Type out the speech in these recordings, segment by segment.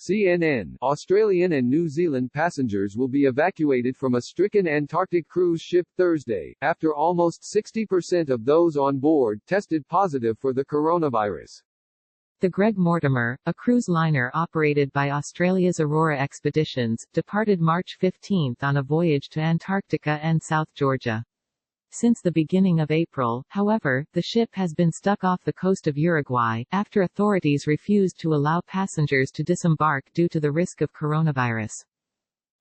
CNN, Australian and New Zealand passengers will be evacuated from a stricken Antarctic cruise ship Thursday, after almost 60% of those on board tested positive for the coronavirus. The Greg Mortimer, a cruise liner operated by Australia's Aurora Expeditions, departed March 15 on a voyage to Antarctica and South Georgia. Since the beginning of April, however, the ship has been stuck off the coast of Uruguay, after authorities refused to allow passengers to disembark due to the risk of coronavirus.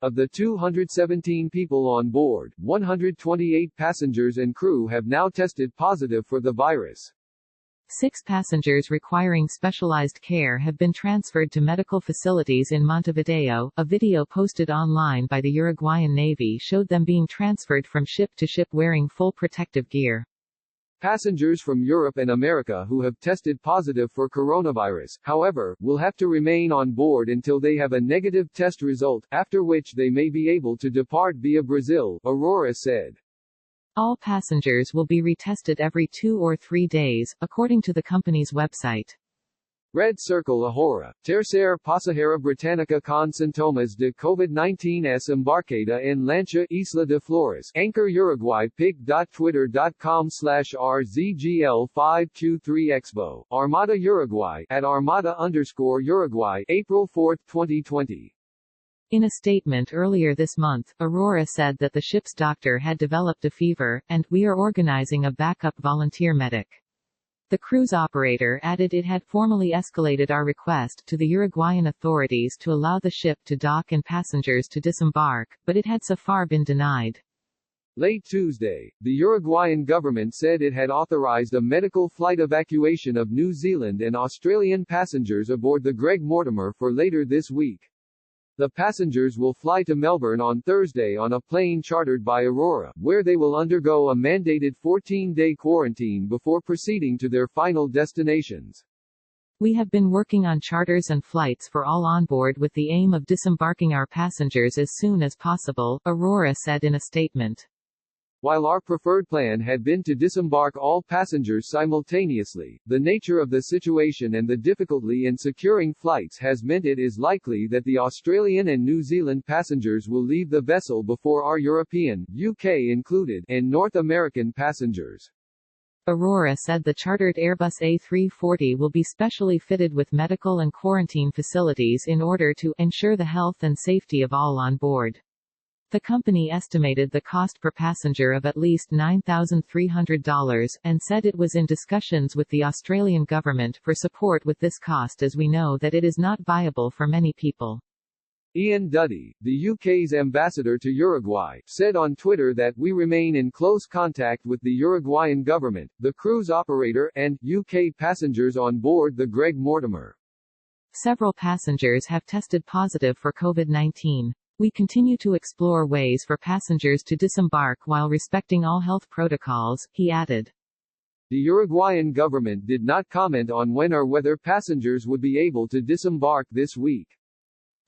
Of the 217 people on board, 128 passengers and crew have now tested positive for the virus. 6 passengers requiring specialized care have been transferred to medical facilities in Montevideo. A video posted online by the Uruguayan Navy showed them being transferred from ship to ship wearing full protective gear. Passengers from Europe and America who have tested positive for coronavirus, however, will have to remain on board until they have a negative test result, after which they may be able to depart via Brazil, Aurora said. All passengers will be retested every 2 or 3 days, according to the company's website. Red Circle Ahora, Tercer Pasajero Británica con síntomas de COVID-19 es embarcada en lancha Isla de Flores. Anchor Uruguay pic.twitter.com/RZGL5Q3expo. Armada Uruguay, at Armada_Uruguay, April 4, 2020. In a statement earlier this month, Aurora said that the ship's doctor had developed a fever, and we are organizing a backup volunteer medic. The cruise operator added it had formally escalated our request to the Uruguayan authorities to allow the ship to dock and passengers to disembark, but it had so far been denied. Late Tuesday, the Uruguayan government said it had authorized a medical flight evacuation of New Zealand and Australian passengers aboard the Greg Mortimer for later this week. The passengers will fly to Melbourne on Thursday on a plane chartered by Aurora, where they will undergo a mandated 14-day quarantine before proceeding to their final destinations. We have been working on charters and flights for all on board with the aim of disembarking our passengers as soon as possible, Aurora said in a statement. While our preferred plan had been to disembark all passengers simultaneously, the nature of the situation and the difficulty in securing flights has meant it is likely that the Australian and New Zealand passengers will leave the vessel before our European, UK included, and North American passengers. Aurora said the chartered Airbus A340 will be specially fitted with medical and quarantine facilities in order to ensure the health and safety of all on board. The company estimated the cost per passenger of at least $9,300, and said it was in discussions with the Australian government for support with this cost, as we know that it is not viable for many people. Ian Duddy, the UK's ambassador to Uruguay, said on Twitter that we remain in close contact with the Uruguayan government, the cruise operator, and UK passengers on board the Greg Mortimer. Several passengers have tested positive for COVID-19. We continue to explore ways for passengers to disembark while respecting all health protocols, he added. The Uruguayan government did not comment on when or whether passengers would be able to disembark this week.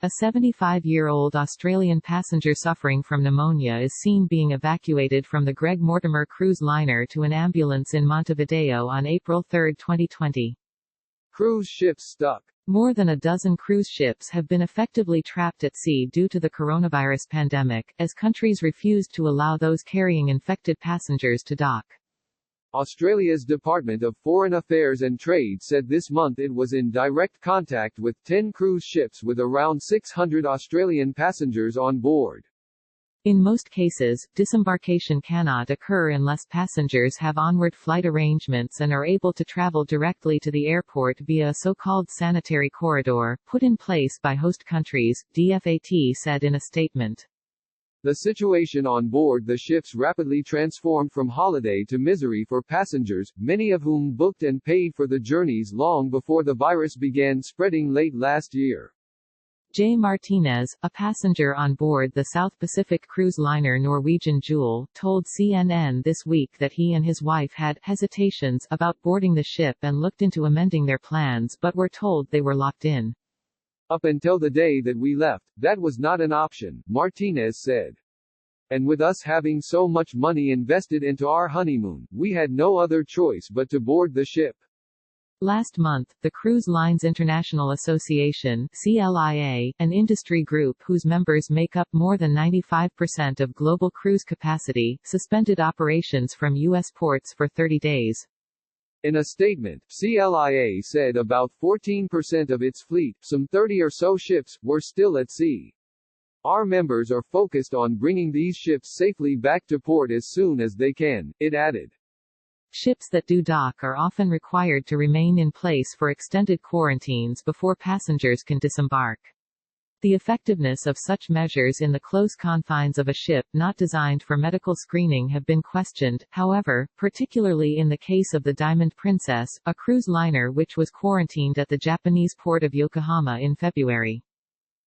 A 75-year-old Australian passenger suffering from pneumonia is seen being evacuated from the Greg Mortimer cruise liner to an ambulance in Montevideo on April 3, 2020. Cruise ships stuck. More than a dozen cruise ships have been effectively trapped at sea due to the coronavirus pandemic, as countries refused to allow those carrying infected passengers to dock. Australia's Department of Foreign Affairs and Trade said this month it was in direct contact with 10 cruise ships with around 600 Australian passengers on board. In most cases, disembarkation cannot occur unless passengers have onward flight arrangements and are able to travel directly to the airport via a so-called sanitary corridor, put in place by host countries, DFAT said in a statement. The situation on board the ships rapidly transformed from holiday to misery for passengers, many of whom booked and paid for the journeys long before the virus began spreading late last year. Jay Martinez, a passenger on board the South Pacific cruise liner Norwegian Jewel, told CNN this week that he and his wife had hesitations about boarding the ship and looked into amending their plans but were told they were locked in. Up until the day that we left, that was not an option, Martinez said. And with us having so much money invested into our honeymoon, we had no other choice but to board the ship. Last month, the Cruise Lines International Association (CLIA), an industry group whose members make up more than 95% of global cruise capacity, suspended operations from U.S. ports for 30 days. In a statement, CLIA said about 14% of its fleet, some 30 or so ships, were still at sea. Our members are focused on bringing these ships safely back to port as soon as they can, it added. Ships that do dock are often required to remain in place for extended quarantines before passengers can disembark. The effectiveness of such measures in the close confines of a ship not designed for medical screening have been questioned, however, particularly in the case of the Diamond Princess, a cruise liner which was quarantined at the Japanese port of Yokohama in February.